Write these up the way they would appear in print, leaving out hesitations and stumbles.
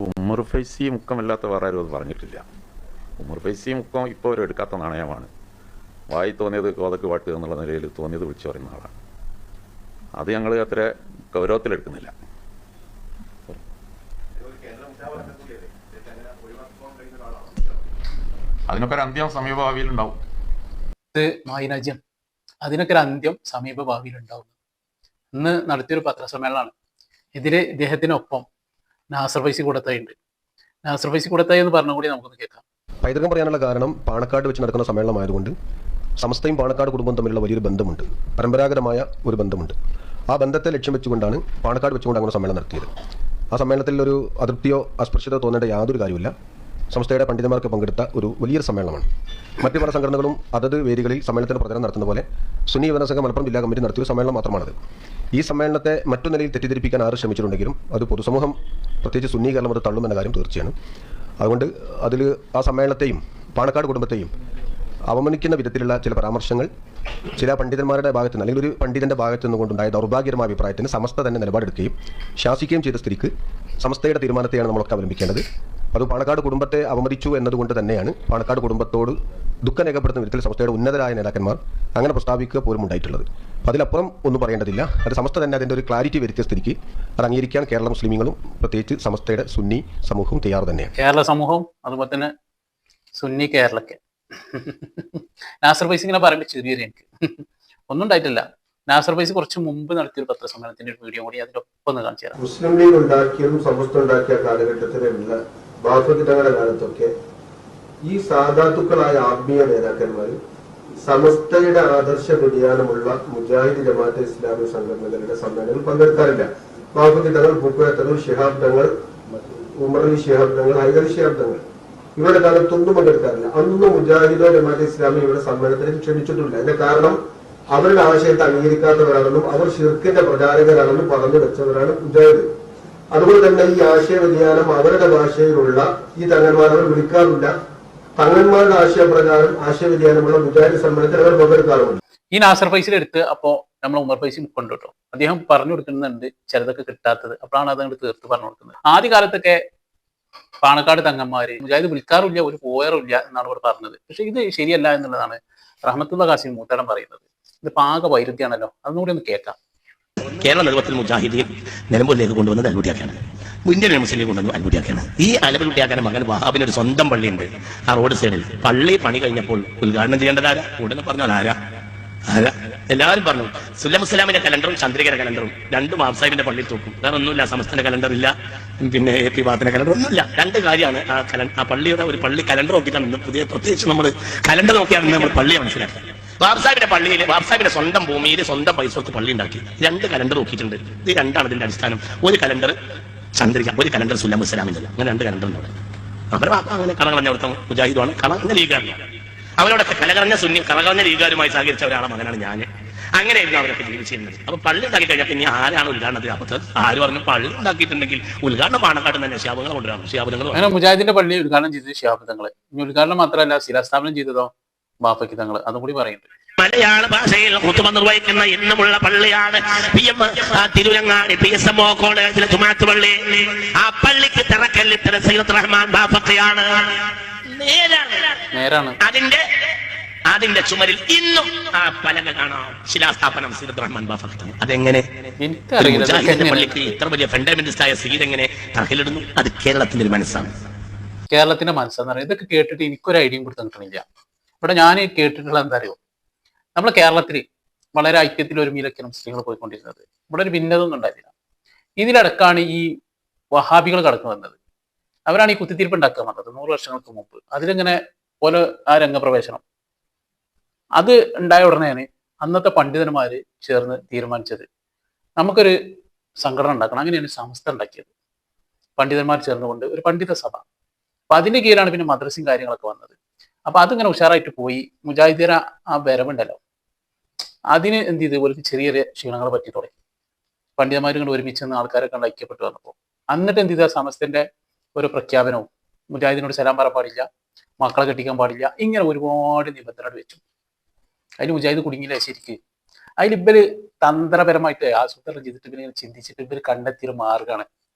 ഉമർ ഫൈസി മുക്കമല്ലാത്ത വേറെ ആരും അത് പറഞ്ഞിട്ടില്ല. ഉമർ ഫൈസി മുക്കം ഇപ്പോൾ ഒരു എടുക്കാത്ത നാണയമാണ്. വായി തോന്നിയത് കോതക്ക് പാട്ട് എന്നുള്ള നിലയിൽ തോന്നിയത് വിളിച്ചു പറയുന്ന ആളാണ്. അത് ഞങ്ങൾ അത്ര ഗൗരവത്തിലെടുക്കുന്നില്ല. അതിനൊക്കെ ഒരു അന്ത്യം സമീപഭാവിയിൽ ഉണ്ടാവും. മായിനാജ്യം അതിനൊക്കെ ഒരു അന്ത്യം സമീപഭാവിയിൽ ഉണ്ടാവും. ഇന്ന് നടത്തിയൊരു പത്രസമ്മേളനമാണ്. ഇതില് ഇദ്ദേഹത്തിനൊപ്പം നാസർ ഫൈസി കൂടത്തായുണ്ട്. നാസർ ഫൈസി കൂടത്തായി എന്ന് പറഞ്ഞ കൂടി നമുക്കൊന്ന് കേൾക്കാം. പൈതൃകം പറയാനുള്ള കാരണം പാണക്കാട് വെച്ച് നടക്കുന്ന സമ്മേളനമായതുകൊണ്ട് സമസ്തയും പാണക്കാട് കുടുംബം തമ്മിലുള്ള വലിയൊരു ബന്ധമുണ്ട്, പരമ്പരാഗതമായ ഒരു ബന്ധമുണ്ട്. ആ ബന്ധത്തെ ലക്ഷ്യം വെച്ചുകൊണ്ടാണ് പാണക്കാട് വെച്ചുകൊണ്ട് അങ്ങനെ സമ്മേളനം നടത്തിയത്. ആ സമ്മേളനത്തിൽ ഒരു അതൃപ്തിയോ അസ്പൃശ്യതയോ തോന്നേണ്ട യാതൊരു കാര്യമില്ല. സംസ്ഥയുടെ പണ്ഡിതന്മാർക്ക് പങ്കെടുത്ത ഒരു വലിയൊരു സമ്മേളനമാണ്. മറ്റു പല സംഘടനകളും അതത് വേദികളിൽ സമ്മേളനത്തിന് പ്രചരണം നടത്തുന്ന പോലെ സുന്നി യുവജന സംഘം മലപ്പുറം ജില്ലാ കമ്മിറ്റി നടത്തിയൊരു സമ്മേളനം മാത്രമാണത്. ഈ സമ്മേളനത്തെ മറ്റു നിലയിൽ തെറ്റിദ്ധരിപ്പിക്കാൻ ആര് ശ്രമിച്ചിട്ടുണ്ടെങ്കിലും അത് പൊതുസമൂഹം, പ്രത്യേകിച്ച് സുന്നി കേരളം അത് തള്ളുമെന്ന കാര്യം തീർച്ചയാണ്. അതുകൊണ്ട് അതിൽ ആ സമ്മേളനത്തെയും പാണക്കാട് കുടുംബത്തെയും അവമാനിക്കുന്ന വിധത്തിലുള്ള ചില പരാമർശങ്ങൾ ചില പണ്ഡിതന്മാരുടെ ഭാഗത്ത് നിന്ന് അല്ലെങ്കിൽ ഒരു പണ്ഡിതന്റെ ഭാഗത്തു നിന്നുകൊണ്ടുണ്ടായ ദൗർഭാഗ്യകരമായ അഭിപ്രായത്തിന് സമസ്ത തന്നെ നിലപാടെടുക്കുകയും ശാസിക്കുകയും ചെയ്ത സ്ഥിതിക്ക് സമസ്തയുടെ തീരുമാനത്തെയാണ് നമ്മളൊക്കെ അവലംബിക്കേണ്ടത്. അത് പാണക്കാട് കുടുംബത്തെ അവമതിച്ചു എന്നതുകൊണ്ട് തന്നെയാണ് പാണക്കാട് കുടുംബത്തോട് ദുഃഖം രേഖപ്പെടുത്തുന്ന വിധത്തിൽ സമസ്തയുടെ ഉന്നതരായ നേതാക്കന്മാർ അങ്ങനെ പ്രസ്താവിക്കുക പോലും ഉണ്ടായിട്ടുള്ളത്. അപ്പോൾ അതിലപ്പുറം ഒന്നും പറയേണ്ടതില്ല. അത് സമസ്ത തന്നെ അതിൻ്റെ ഒരു ക്ലാരിറ്റി വരുത്തിയ സ്ഥിതിക്ക് അത് അംഗീകരിക്കാൻ കേരള മുസ്ലിമീങ്ങളും പ്രത്യേകിച്ച് സമസ്തയുടെ സുന്നി സമൂഹവും തയ്യാറ് തന്നെയാണ്. കേരള സമൂഹവും അതുപോലെ തന്നെ സുന്നി കേരളಕ್ಕೆ നാസർ ഫൈസി ഇങ്ങനെ പറയുമ്പോൾ ചെറിയൊരു എനിക്ക് ഒന്നും ഉണ്ടായിട്ടില്ല. നാസർ ഫൈസി കുറച്ച് മുമ്പ് നടത്തിയൊരു പത്രസമ്മേളനത്തിന്റെ ഒരു വീഡിയോ കൂടി അതിനൊപ്പം ഒന്ന് കാണിച്ചു തരാം. മുസ്ലിം ലീഗ് ഉണ്ടാക്കിയതും സമസ്ത ഉണ്ടാക്കിയ കാലഘട്ടത്തിലുള്ള ബാഫക്കിട്ടങ്ങളുടെ കാലത്തൊക്കെ ഈ സാധാത്തുക്കളായ ആത്മീയ നേതാക്കന്മാർ സമസ്തയുടെ ആദർശ വ്യതിയാനമുള്ള മുജാഹിദ് ജമാഅത്തെ ഇസ്ലാമി സംഘടനകളുടെ സമ്മേളനത്തിൽ പങ്കെടുക്കാറില്ല. ബാഫക്കിട്ടങ്ങൾ, പൂക്കോയത്തങ്ങൾ, ശിഹാബ് തങ്ങൾ, ഉമർ അലി ശിഹാബ് തങ്ങൾ, ഹൈദർ ശിഹാബ് തങ്ങൾ ഇവരുടെ കാലത്തൊന്നും പങ്കെടുക്കാറില്ല. അന്നൊന്നും മുജാഹിദോ ജമാഅത്തെ ഇസ്ലാമി ഇവരുടെ സമ്മേളനത്തിന് ക്ഷണിച്ചിട്ടില്ല. അതിന്റെ കാരണം അവരുടെ ആശയത്തെ അംഗീകരിക്കാത്തവരാണെന്നും അവർ ഷിർക്കിന്റെ പ്രചാരകരാണെന്നും പറഞ്ഞു വെച്ചവരാണ് മുജാഹിദ്. അതുപോലെ തന്നെ ഈ ആശയ വ്യതിയാനം അവരുടെ ഭാഷയിലുള്ള ഈ തങ്ങന്മാർ അവർ വിളിക്കാറില്ല. തങ്ങന്മാരുടെ ആശയപ്രകാരം ആശയ വ്യതിയാനമുള്ള മുജാഹിദ് സമ്മേളനത്തിൽ അവർ പങ്കെടുക്കാറുണ്ട്. ഈ നാസർ ഫൈസിൽ എടുത്ത് അപ്പോ നമ്മൾ ഉമർ ഫൈസി കൊണ്ടു കേട്ടോ. അദ്ദേഹം പറഞ്ഞു കൊടുക്കുന്നുണ്ട് ചിലതൊക്കെ കിട്ടാത്തത്. അപ്പോഴാണ് അതങ്ങോട്ട് തീർത്ത് പറഞ്ഞു കൊടുക്കുന്നത്. ആദ്യ കാലത്തൊക്കെ പാണക്കാട് തങ്ങന്മാര് മുജാഹിദ് വിളിക്കാറില്ല, ഒരു പോയറില്ല എന്നാണ് ഇവിടെ പറഞ്ഞത്. പക്ഷെ ഇത് ശരിയല്ല എന്നുള്ളതാണ് റഹ്മത്തുള്ള ഖാസിം മൂത്താടൻ പറയുന്നത്. ഇത് പാക വൈരുദ്ധ്യാണല്ലോ. അതൊന്നുകൂടി ഒന്ന് കേൾക്കാം. കേരള നേതൃത്വത്തിൽ മുജാഹിദീൻ നിലമ്പൂരിലേക്ക് കൊണ്ടുവന്നത് അൽബുട്ടിയാക്കാണ്. ഇന്ത്യൻ മുസ്ലിം കൊണ്ടുവന്നു അൽബുട്ടിയാക്കാണ്. ഈ അൽബുട്ടിയാക്കാന്റെ മകൻ വഹാബിന് ഒരു സ്വന്തം പള്ളിയുണ്ട് ആ റോഡ് സൈഡിൽ. പള്ളി പണി കഴിഞ്ഞപ്പോൾ ഉദ്ഘാടനം ചെയ്യേണ്ടതാരാ? ഉടനെ പറഞ്ഞാൽ ആരാ? എല്ലാവരും പറഞ്ഞു സുല്ലമുസ്ലാമിന്റെ കലണ്ടറും ചന്ദ്രികയുടെ കലണ്ടറും രണ്ടും ആബ്സാഹിബിന്റെ പള്ളിയിൽ തൂക്കും. വേറെ ഒന്നുമില്ല. സമസ്തന്റെ കലണ്ടർ ഇല്ല, പിന്നെ AP ബാത്തിന്റെ കലണ്ടർ ഒന്നുമില്ല. രണ്ട് കാര്യമാണ് ആ പള്ളിയുടെ ഒരു പള്ളി കലണ്ടർ നോക്കിയിട്ടാണ് പുതിയ പ്രത്യേകിച്ച് നമ്മൾ കലണ്ടർ നോക്കിയാണ് നമ്മൾ പള്ളിയെ മനസ്സിലാക്കുക. ബാബ്സാഹിബിന്റെ പള്ളിയിൽ ബാബ്സാഹിബിന്റെ സ്വന്തം ഭൂമിയിൽ സ്വന്തം പൈസ കൊടുത്ത് പള്ളി ഉണ്ടാക്കി. രണ്ട് കലണ്ടർ നോക്കിയിട്ടുണ്ട്. ഇത് രണ്ടാണ് ഇതിന്റെ അടിസ്ഥാനം. ഒരു കലണ്ടർ ചന്ദ്രിക, ഒരു കലണ്ടർ സുല്ലമുസ്ലാമിന്റെ. അങ്ങനെ രണ്ട് കലണ്ടർ ഉണ്ട്. അവരുടെ ബാപ്പ അങ്ങനെ കണകളഞ്ഞ അവിടുത്തെ മുജാഹിദുമാണ്, കളഞ്ഞ ലീഗാണ്. അവരോടൊക്കെ കലകളഞ്ഞ സുന്നി കലകളഞ്ഞ ലീഗാരുമായി സഹകരിച്ച ഒരാളെ മകനാണ് ഞാൻ. അങ്ങനെയായിരുന്നു അവരൊക്കെ ജീവിച്ചിരുന്നത്. അപ്പൊ പള്ളി ഉണ്ടാക്കി കഴിഞ്ഞാൽ പിന്നെ ആരാണ് ഉദ്ഘാടനത്തിൽ? അപ്പൊ ആര് പറഞ്ഞു പള്ളി ഉണ്ടാക്കിയിട്ടുണ്ടെങ്കിൽ ഉദ്ഘാടനം പാണക്കാട് തന്നെ ശാപങ്ങൾ കൊണ്ടുവരാം. ശാപങ്ങൾ അങ്ങനെ മുജാഹിദിന്റെ പള്ളി ഉദ്ഘാടനം ചെയ്തത് ശിഹാബ് തങ്ങള്. ഇനി ഉദ്ഘാടനം മാത്രമല്ല ശിലാസ്ഥാപനം ചെയ്തതോ ബാപ്പയ്ക്ക് തങ്ങള്. അതും കൂടി പറയുന്നുണ്ട്. മലയാള ഭാഷയിൽ ഖുതുബ നിർവഹിക്കുന്ന ഇന്നുമുള്ള പള്ളിയാണ് തിരുവങ്ങാടി PSMO കോളേജിലെ ജുമാഅത്ത് പള്ളി. ആ പള്ളിക്ക് തറക്കല്ലിട്ടത് സയ്യിദ് റഹ്മാൻ ബാഫഖിയാണ്. നേരാണ്. അതിന്റെ ചുമരിൽ ഇന്നും ആ പലക കാണാം. ശിലാസ്ഥാപനം സയ്യിദ് റഹ്മാൻ ബാഫഖി. അതെങ്ങനെ പള്ളിക്ക് ഇത്ര വലിയ ഫണ്ടമെന്റലിസ്റ്റ് ആയ സയ്യിദ് എങ്ങനെ തറക്കല്ലിടുന്നു? അത് കേരളത്തിന്റെ ഒരു മനസ്സാണ്. കേരളത്തിന്റെ മനസ്സാന്ന് പറയുന്നത്. ഇതൊക്കെ കേട്ടിട്ട് എനിക്കൊരു ഐഡിയയും കൊടുത്ത് കിട്ടണില്ല. ഇവിടെ ഞാൻ കേട്ടിട്ടുള്ള എന്താ അറിയോ, നമ്മളെ കേരളത്തിൽ വളരെ ഐക്യത്തിൽ ഒരുമിയിലൊക്കെയാണ് മുസ്ലിങ്ങൾ പോയിക്കൊണ്ടിരുന്നത്. ഇവിടെ ഒരു ഭിന്നതൊന്നും ഉണ്ടായിരുന്നില്ല. ഇതിലടക്കാണ് ഈ വഹാബികൾ കടന്നു വന്നത്. അവരാണ് ഈ കുത്തിത്തിരിപ്പ് ഉണ്ടാക്കാൻ വന്നത് 100 വർഷങ്ങൾക്ക് മുമ്പ്. അതിലിങ്ങനെ പോലെ ആ രംഗപ്രവേശനം അത് ഉണ്ടായ ഉടനെയാണ് അന്നത്തെ പണ്ഡിതന്മാര് ചേർന്ന് തീരുമാനിച്ചത് നമുക്കൊരു സംഘടന ഉണ്ടാക്കണം. അങ്ങനെയാണ് സമസ്ത ഉണ്ടാക്കിയത്. പണ്ഡിതന്മാർ ചേർന്നുകൊണ്ട് ഒരു പണ്ഡിത സഭ. അപ്പൊ അതിന്റെ കീഴിലാണ് പിന്നെ മദ്രസയും കാര്യങ്ങളൊക്കെ വന്നത്. അപ്പൊ അതിങ്ങനെ ഉഷാറായിട്ട് പോയി. മുജാഹിദീര ആ വരവുണ്ടല്ലോ, അതിന് എന്ത് ചെയ്ത് ഒരു ചെറിയ ചെറിയ ക്ഷീണങ്ങൾ പറ്റി തുടങ്ങി. പണ്ഡിതന്മാർ കൊണ്ട് ഒരുമിച്ച് നിന്ന് ആൾക്കാരൊക്കെ കണ്ട് ഐക്യപ്പെട്ടു വന്നപ്പോൾ എന്നിട്ട് എന്ത് ചെയ്ത സമസ്തന്റെ ഒരു പ്രഖ്യാപനവും മുജാഹിദിനോട് സലാം പറയാൻ പാടില്ല, മക്കളെ കെട്ടിക്കാൻ പാടില്ല, ഇങ്ങനെ ഒരുപാട് നിബന്ധനകൾ വെച്ചു. അതിന് മുജാഹിദ് കുടുങ്ങിയില്ല ശരിക്ക്. അതിൽ ഇവര് തന്ത്രപരമായിട്ട് ആസൂത്രണം ചെയ്തിട്ട് ഇവര് ചിന്തിച്ചിട്ട് ഇവർ കണ്ടെത്തിയൊരു മാർഗമാണ്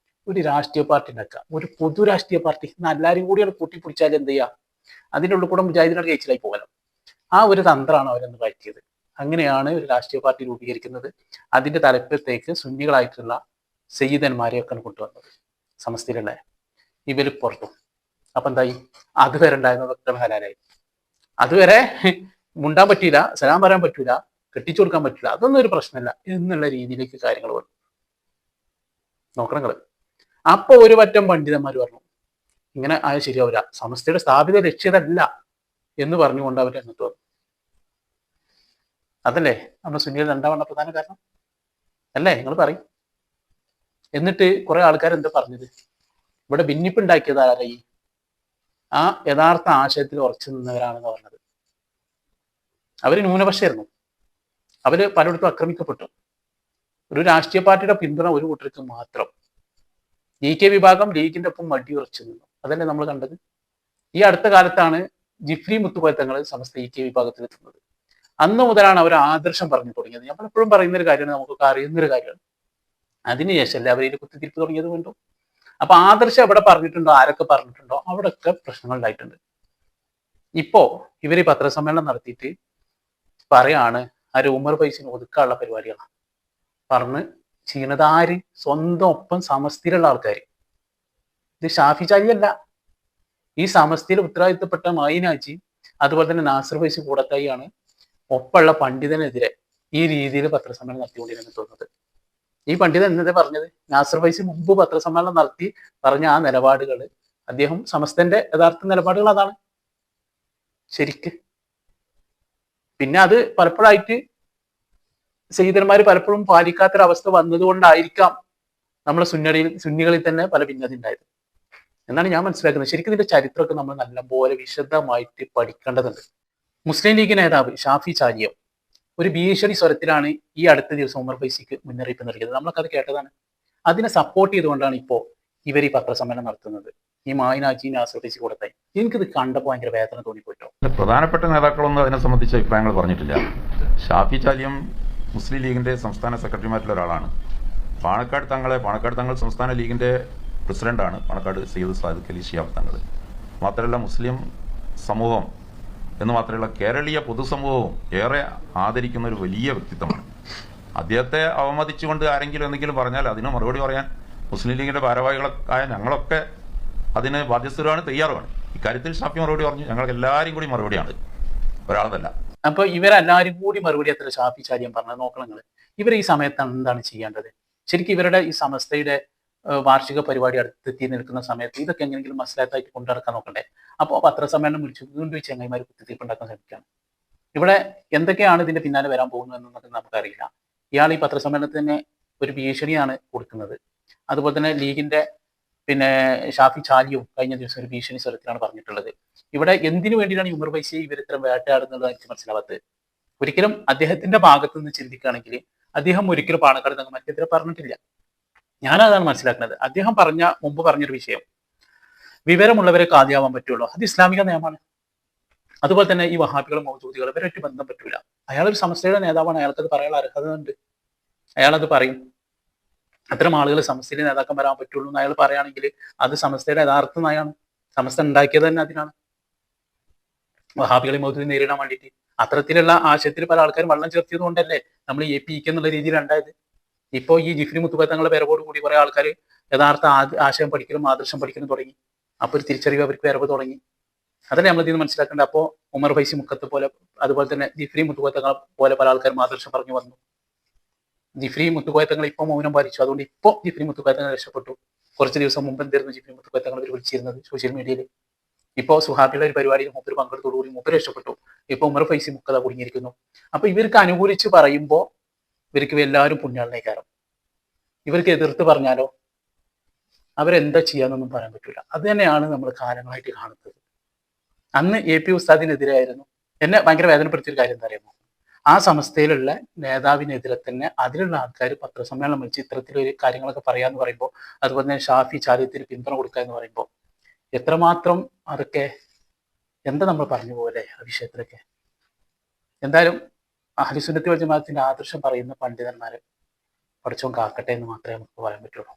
ഒരു രാഷ്ട്രീയ പാർട്ടി ഉണ്ടാക്കുക, ഒരു പൊതു രാഷ്ട്രീയ പാർട്ടി. എല്ലാവരും കൂടിയാണ് കൂട്ടിപ്പിടിച്ചാൽ എന്ത് ചെയ്യുക, അതിൻ്റെ ഉള്ളിൽ കൂടെ മുജാഹിദിനോട് കഴിച്ചിലായി പോകലോ. ആ ഒരു തന്ത്രമാണ് അവരെന്ന് പറ്റിയത്. അങ്ങനെയാണ് ഒരു രാഷ്ട്രീയ പാർട്ടി രൂപീകരിക്കുന്നത്. അതിന്റെ തലപ്പത്തേക്ക് സുന്നികളായിട്ടുള്ള സയ്യിദന്മാരെയൊക്കെ കൊണ്ടുവന്നത് സമസ്തയിലുള്ള ഇവര് പുറത്തും. അപ്പൊ എന്തായി, അതുവരെ ഉണ്ടായിരുന്നതൊക്കെ ഹലാലായി. അതുവരെ മുണ്ടാൻ പറ്റില്ല, സലാം പറയാൻ പറ്റൂല, കെട്ടിച്ചു കൊടുക്കാൻ പറ്റില്ല, അതൊന്നും ഒരു പ്രശ്നമല്ല എന്നുള്ള രീതിയിലേക്ക് കാര്യങ്ങൾ വന്നു. നോക്കണങ്ങള്. അപ്പൊ ഒരു പറ്റം പണ്ഡിതന്മാർ പറഞ്ഞു ഇങ്ങനെ ആയ ശരിയാവില്ല, സമസ്തയുടെ സ്ഥാപിത ലക്ഷ്യതല്ല എന്ന് പറഞ്ഞുകൊണ്ട് അവർ എന്നിട്ട് വന്നു. അതല്ലേ നമ്മുടെ സുന്നികൾ രണ്ടാമത്തെ പ്രധാന കാരണം അല്ലേ? നിങ്ങൾ പറയും. എന്നിട്ട് കുറെ ആൾക്കാർ എന്താ പറഞ്ഞത്, ഇവിടെ ഭിന്നിപ്പുണ്ടാക്കിയത് ആരായി? ആ യഥാർത്ഥ ആശയത്തിൽ ഉറച്ചു നിന്നവരാണെന്ന് പറഞ്ഞത്. അവര് ന്യൂനപക്ഷമായിരുന്നു. അവര് പലയിടത്തും ആക്രമിക്കപ്പെട്ടു. ഒരു രാഷ്ട്രീയ പാർട്ടിയുടെ പിന്തുണ ഒരു കൂട്ടർക്ക് മാത്രം. കെ വിഭാഗം ലീഗിന്റെ ഒപ്പം മടി ഉറച്ചു നിന്നു. അതല്ലേ നമ്മൾ കണ്ടത്. ഈ അടുത്ത കാലത്താണ് ജിഫ്രി മുത്തുകോയത്തങ്ങൾ സമസ്ത കെ വിഭാഗത്തിൽ എത്തുന്നത്. അന്ന് മുതലാണ് അവർ ആദർശം പറഞ്ഞു തുടങ്ങിയത്. ഞാൻ പലപ്പോഴും പറയുന്ന ഒരു കാര്യമാണ്, നമുക്കൊക്കെ അറിയുന്നൊരു കാര്യമാണ്. അതിനുശേഷമല്ലേ അവരിൽ കുത്തിത്തിരിപ്പ് തുടങ്ങിയത് വീണ്ടും. അപ്പൊ ആദർശം എവിടെ പറഞ്ഞിട്ടുണ്ടോ, ആരൊക്കെ പറഞ്ഞിട്ടുണ്ടോ അവിടെയൊക്കെ പ്രശ്നങ്ങൾ ഉണ്ടായിട്ടുണ്ട്. ഇപ്പോ ഇവര് പത്രസമ്മേളനം നടത്തിയിട്ട് പറയാണ് ആര് ഉമർ ഫൈസിന് ഒതുക്കാനുള്ള പരിപാടികളാണ് പറഞ്ഞ് ചെയ്യുന്നത്. ആര്? സ്വന്തം ഒപ്പം സമസ്തയിലുള്ള ആൾക്കാർ. ഇത് ഷാഫി ചാലിയല്ല. ഈ സമസ്തയിൽ ഉത്തരവാദിത്തപ്പെട്ട മൈനാജി അതുപോലെ തന്നെ നാസർ ഫൈസി കൂടത്തായിയാണ് ഒപ്പമുള്ള പണ്ഡിതനെതിരെ ഈ രീതിയിൽ പത്രസമ്മേളനം നടത്തിക്കൊണ്ടിരുന്നത് തോന്നുന്നത്. ഈ പണ്ഡിതൻ എന്നതേ പറഞ്ഞത്, നാസർ ഫൈസി മുമ്പ് പത്രസമ്മേളനം നടത്തി പറഞ്ഞ ആ നിലപാടുകൾ, അദ്ദേഹം സമസ്തന്റെ യഥാർത്ഥ നിലപാടുകൾ അതാണ് ശരിക്ക്. പിന്നെ അത് പലപ്പോഴായിട്ട് സയ്യിദന്മാർ പലപ്പോഴും പാലിക്കാത്തൊരവസ്ഥ വന്നതുകൊണ്ടായിരിക്കാം നമ്മളെ സുന്നികളിൽ തന്നെ പല ഭിന്നത ഉണ്ടായത് എന്നാണ് ഞാൻ മനസ്സിലാക്കുന്നത്. ശരിക്കും ഇതിന്റെ ചരിത്രമൊക്കെ നമ്മൾ നല്ലപോലെ വിശദമായിട്ട് പഠിക്കേണ്ടതുണ്ട്. മുസ്ലിം ലീഗ് നേതാവ് ഷാഫി ചാലിയം ഒരു ഭീഷണി സ്വരത്തിലാണ് ഈ അടുത്ത ദിവസം ഉമർ ഫൈസിക്ക് മുന്നറിയിപ്പ് നൽകിയത്. നമ്മളൊക്കെ അത് കേട്ടതാണ്. അതിനെ സപ്പോർട്ട് ചെയ്തുകൊണ്ടാണ് ഇപ്പോൾ ഇവർ ഈ പത്രസമ്മേളനം നടത്തുന്നത്. ഈ മായിനാജി നാസർ ഫൈസി കൂടത്തായി. എനിക്കിത് കണ്ടപ്പോൾ ഭയങ്കര വേദന തോന്നിപ്പോയിട്ടോ. പ്രധാനപ്പെട്ട നേതാക്കളൊന്നും അതിനെ സംബന്ധിച്ച് അഭിപ്രായങ്ങൾ പറഞ്ഞിട്ടില്ല. ഷാഫി ചാലിയം മുസ്ലിം ലീഗിന്റെ സംസ്ഥാന സെക്രട്ടറിമാരിൽ ഒരാളാണ്. പാണക്കാട് തങ്ങൾ സംസ്ഥാന ലീഗിന്റെ പ്രസിഡന്റാണ്. പാണക്കാട് സയ്യിദ് സാദിഖ് അലി ശിഹാബ് തങ്ങൾ. മാത്രമല്ല മുസ്ലിം സമൂഹം എന്ന് മാത്രമല്ല കേരളീയ പൊതുസമൂഹവും ഏറെ ആദരിക്കുന്ന ഒരു വലിയ വ്യക്തിത്വമാണ്. അദ്ദേഹത്തെ അവമതിച്ചുകൊണ്ട് ആരെങ്കിലും എന്തെങ്കിലും പറഞ്ഞാൽ അതിന് മറുപടി പറയാൻ മുസ്ലിം ലീഗിന്റെ ഭാരവാഹികളായ ഞങ്ങളൊക്കെ അതിന് ബാധ്യസ്ഥരാണ്, തയ്യാറുമാണ്. ഇക്കാര്യത്തിൽ ഷാഫി മറുപടി പറഞ്ഞു. ഞങ്ങൾക്ക് എല്ലാവരും കൂടി മറുപടിയാണ്, ഒരാളതല്ല. അപ്പൊ ഇവരെല്ലാവരും കൂടി മറുപടി എത്ര ഷാഫി ചാലിയം പറഞ്ഞത് നോക്കണം നിങ്ങൾ. ഇവർ ഈ സമയത്ത് എന്താണ് ചെയ്യേണ്ടത്? ശരിക്കും ഇവരുടെ ഈ സമസ്തയുടെ വാർഷിക പരിപാടി അടുത്തെത്തി നിൽക്കുന്ന സമയത്ത് ഇതൊക്കെ എങ്ങനെയെങ്കിലും മസ്ലാത്തായിട്ട് കൊണ്ടുനടക്കാൻ നോക്കണ്ടേ? അപ്പോൾ പത്രസമ്മേളനം വിളിച്ചു വീണ്ടും ഈ ചെങ്ങൈമാർ കുത്തിത്തിരിപ്പുണ്ടാക്കാൻ ശ്രമിക്കുകയാണ്. ഇവിടെ എന്തൊക്കെയാണ് ഇതിന്റെ പിന്നാലെ വരാൻ പോകുന്നത് എന്നൊക്കെ നമുക്കറിയില്ല. ഇയാൾ ഈ പത്രസമ്മേളനത്തിന് തന്നെ ഒരു ഭീഷണിയാണ് കൊടുക്കുന്നത്. അതുപോലെ തന്നെ ലീഗിന്റെ ഷാഫി ചാലിയും കഴിഞ്ഞ ദിവസം ഒരു ഭീഷണി സ്വരത്തിലാണ് പറഞ്ഞിട്ടുള്ളത്. ഇവിടെ എന്തിനു വേണ്ടിയിട്ടാണ് ഉമർ ഫൈസിയെ ഇവർ ഇത്തരം വേട്ടയാടുന്നത് എനിക്ക് മനസ്സിലാവാത്തത്. ഒരിക്കലും അദ്ദേഹത്തിന്റെ ഭാഗത്തു നിന്ന് ചിന്തിക്കുകയാണെങ്കിൽ അദ്ദേഹം ഒരിക്കലും പാണക്കാട് തങ്ങന്മാർക്കെതിരെ പറഞ്ഞിട്ടില്ല. ഞാനതാണ് മനസ്സിലാക്കുന്നത്. അദ്ദേഹം മുമ്പ് പറഞ്ഞൊരു വിഷയം, വിവരമുള്ളവരെ കാതിയാവാൻ പറ്റുള്ളൂ, അത് ഇസ്ലാമിക നിയമമാണ്. അതുപോലെ തന്നെ ഈ വഹാബികളും മൗദൂദികളും ഇവരൊക്കെ ബന്ധം പറ്റൂല. അയാളൊരു സമസ്തയുടെ നേതാവാണ്, അയാൾക്കത് പറയാൻ അർഹത ഉണ്ട്, അയാളത് പറയും. അത്തരം ആളുകൾ സമസ്തയിലെ നേതാക്കം വരാൻ പറ്റുള്ളൂ എന്ന് അയാൾ പറയുകയാണെങ്കിൽ അത് സമസ്തയുടെ യഥാർത്ഥ നയമാണ്. സമസ്ത ഉണ്ടാക്കിയത് തന്നെ അതിനാണ്, വഹാബികളെ മൗദൂദി നേരിടാൻ വേണ്ടിയിട്ട്. അത്തരത്തിലുള്ള ആശയത്തിൽ പല ആൾക്കാരും വെള്ളം ചേർത്തിയത് കൊണ്ടല്ലേ നമ്മൾ APK എന്നുള്ള രീതിയിൽ ഉണ്ടായത്. ഇപ്പോൾ ഈ ജിഫ്രി മുത്തുകോയത്തങ്ങളുടെ പേരവോട് കൂടി കുറെ ആൾക്കാർ യഥാർത്ഥ ആശയം പഠിക്കലും ആദർശം പഠിക്കലും തുടങ്ങി. അപ്പോൾ ഒരു തിരിച്ചറിവ് അവർക്ക് വരവ് തുടങ്ങി. അതല്ലേ നമ്മൾ ഇതിന് മനസ്സിലാക്കേണ്ടത്. അപ്പോൾ ഉമർ ഫൈസി മുക്കത്ത് പോലെ അതുപോലെ തന്നെ ജിഫ്രി മുത്തുകോയത്തങ്ങളെ പോലെ പല ആൾക്കാരും ആദർശം പറഞ്ഞു വന്നു. ജിഫ്രി മുത്തുകോയത്തങ്ങൾ ഇപ്പോൾ മൗനം പാലിച്ചു. അതുകൊണ്ട് ഇപ്പോൾ ജിഫ്രി മുത്തുകോയത്തങ്ങൾ രക്ഷപ്പെട്ടു. കുറച്ച് ദിവസം മുമ്പ് എന്തായിരുന്നു ജിഫ്രി മുത്തുകോയത്തങ്ങൾ ഇവർ വിളിച്ചിരുന്നത് സോഷ്യൽ മീഡിയയിൽ. ഇപ്പോൾ സുഹാബിയുടെ ഒരു പരിപാടിയിൽ മൂപ്പര് പങ്കെടുത്തോടുകൂടി മൂപ്പര് രക്ഷപ്പെട്ടു. ഇപ്പോൾ ഉമർ ഫൈസി മുക്കത കുടുങ്ങിയിരിക്കുന്നു. അപ്പൊ ഇവർക്ക് അനുകൂലിച്ച് പറയുമ്പോൾ ഇവർക്ക് എല്ലാവരും പുണ്യാളിനേക്കാരം. ഇവർക്ക് എതിർത്ത് പറഞ്ഞാലോ അവരെന്താ ചെയ്യാന്നൊന്നും പറയാൻ പറ്റൂല. അത് തന്നെയാണ് നമ്മൾ കാലങ്ങളായിട്ട് കാണുന്നത്. അന്ന് AP ഉസ്താദിനെതിരായിരുന്നു. എന്നെ ഭയങ്കര വേദനപ്പെടുത്തിയൊരു കാര്യം എന്താ അറിയാമോ? ആ സമസ്തയിലുള്ള നേതാവിനെതിരെ തന്നെ അതിലുള്ള ആൾക്കാർ പത്രസമ്മേളനം വിളിച്ച് ഇത്തരത്തിലൊരു കാര്യങ്ങളൊക്കെ പറയാന്ന് പറയുമ്പോൾ, അതുപോലെ തന്നെ ഷാഫി ചാലിയത്തിന് പിന്തുണ കൊടുക്കുക എന്ന് പറയുമ്പോൾ എത്രമാത്രം അതൊക്കെ എന്താ നമ്മൾ പറഞ്ഞു പോലെ ആ വിഷയത്തിലൊക്കെ. എന്തായാലും അഹ്ലുസുന്നത്തി വൽ ജമാഅത്തിന്റെ ആദർശം പറയുന്ന പണ്ഡിതന്മാരെ പഠിച്ചോൻ കാക്കട്ടെ എന്ന് മാത്രമേ നമുക്ക് പറയാൻ പറ്റുള്ളൂ.